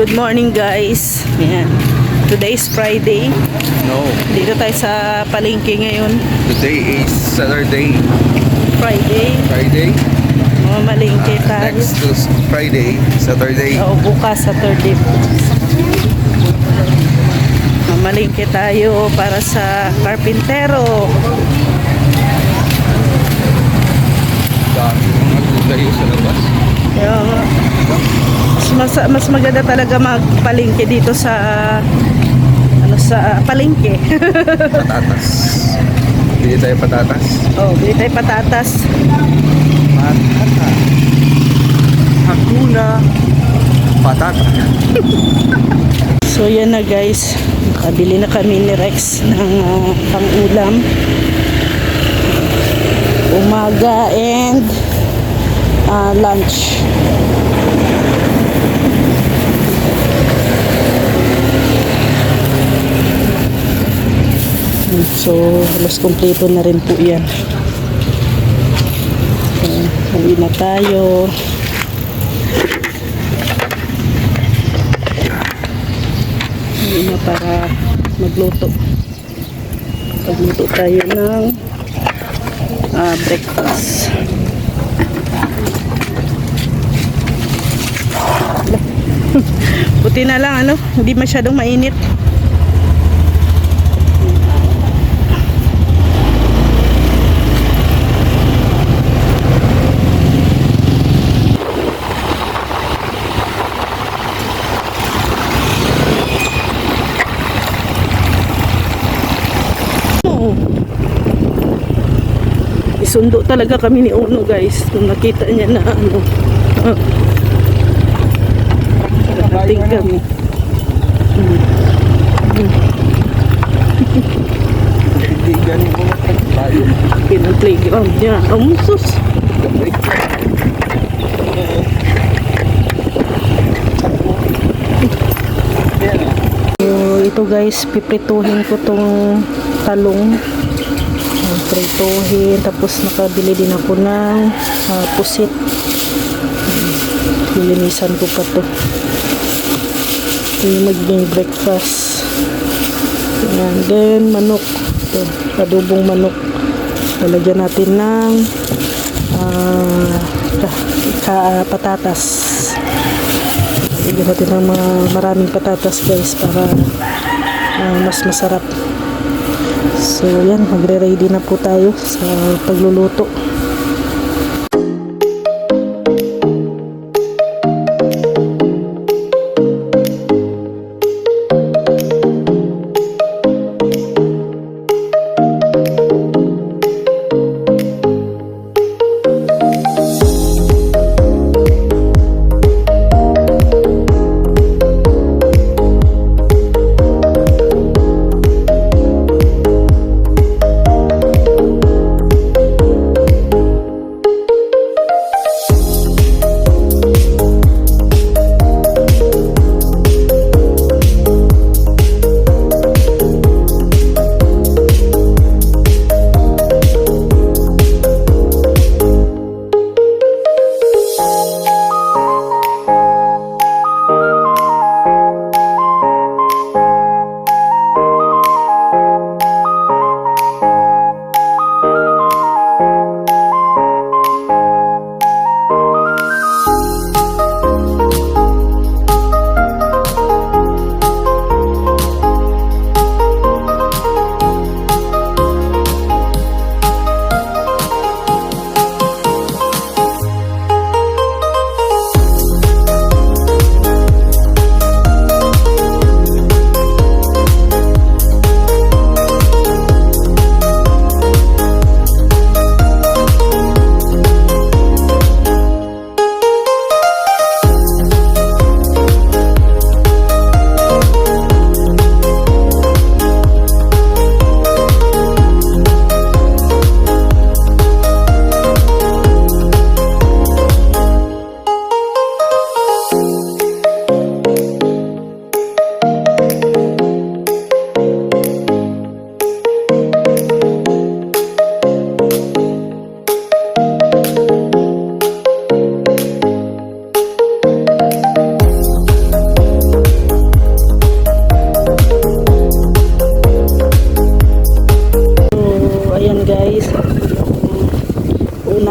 Good morning guys. Yan. Today is Friday. No, Dito tayo sa palengke ngayon. today is Saturday. Friday. Friday? Mamalengke tayo. Next to Friday, Saturday. Oo, bukas Saturday. Mamalengke tayo para sa karpintero. Dami mga gulay sa labas. Kaya nga, mas maganda talaga magpalengke dito sa sa palengke. Patatas. Bili tayo patatas. Oh, bili tayo patatas. Patata. Hakuna patata. So yan na guys, nakabili na kami ni Rex ng pang-ulam umaga and lunch. So halos kompleto na rin po yan. Hali na tayo. Hali na para magluto. Magluto tayo ng breakfast. Buti na lang hindi masyadong mainit. Isundo talaga kami ni Uno guys kung nakita niya na nakating kami. Hindi ganun mo tayo. Pinang playground niya. Sus. So ito guys, piprituhin ko tong talong. Prituhin, tapos nakabili din ako ng pusit. Nilinisan ko pa to. Ito yung magiging breakfast. And then manok, ito, adobong manok. Lalagyan natin ng patatas. Lalagyan natin ng maraming patatas guys para mas masarap. So yan, magre-ready na po tayo sa pagluluto.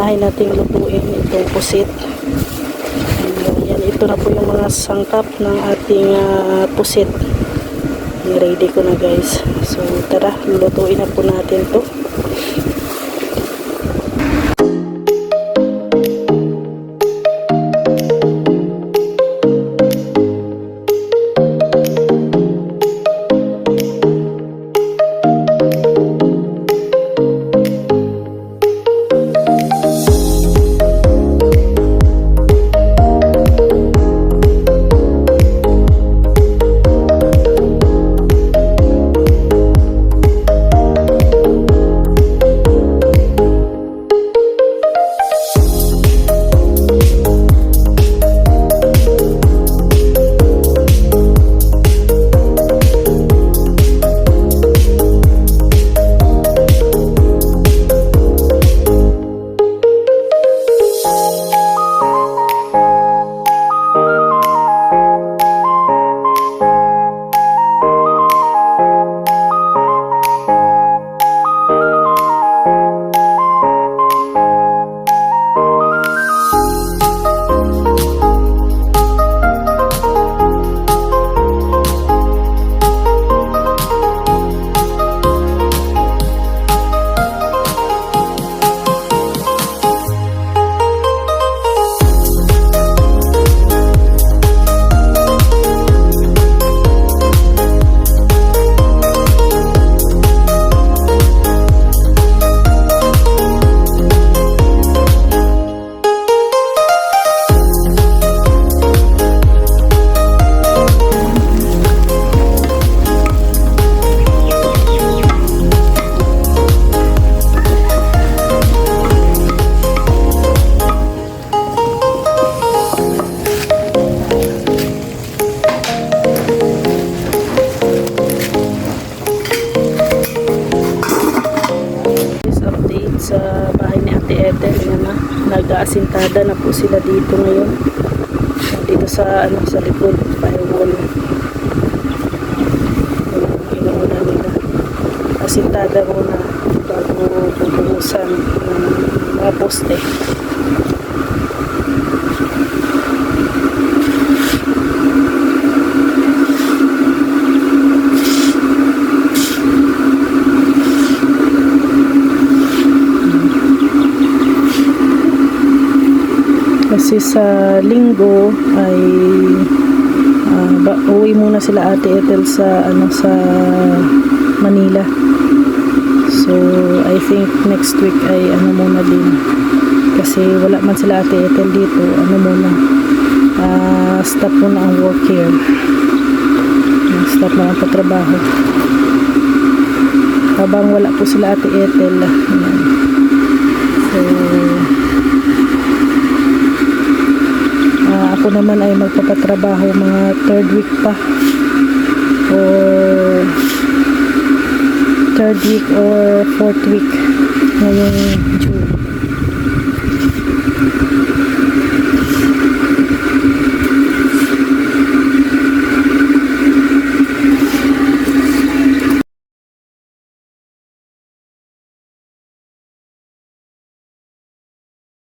unahin nating lutuin itong pusit. Yan, ito na po yung mga sangkap ng ating pusit. Ready ko na guys. So tara, lulutuin na po natin to. Sa bahay ni Ate Ethel, nag-aasintada na po sila dito ngayon, dito sa sa likod firewall. Inuuna nila asintada muna bago bubuhusan ng mga poste. Kasi sa linggo ay uwi muna sila Ate Ethel sa sa Manila. So I think next week ay muna din, kasi wala man sila Ate Ethel dito, muna stop muna ang work here, stop na ang patrabaho habang wala po sila Ate Ethel. So ako naman ay magpapatrabaho mga 3rd week pa, or 3rd week or 4th week ngayong June.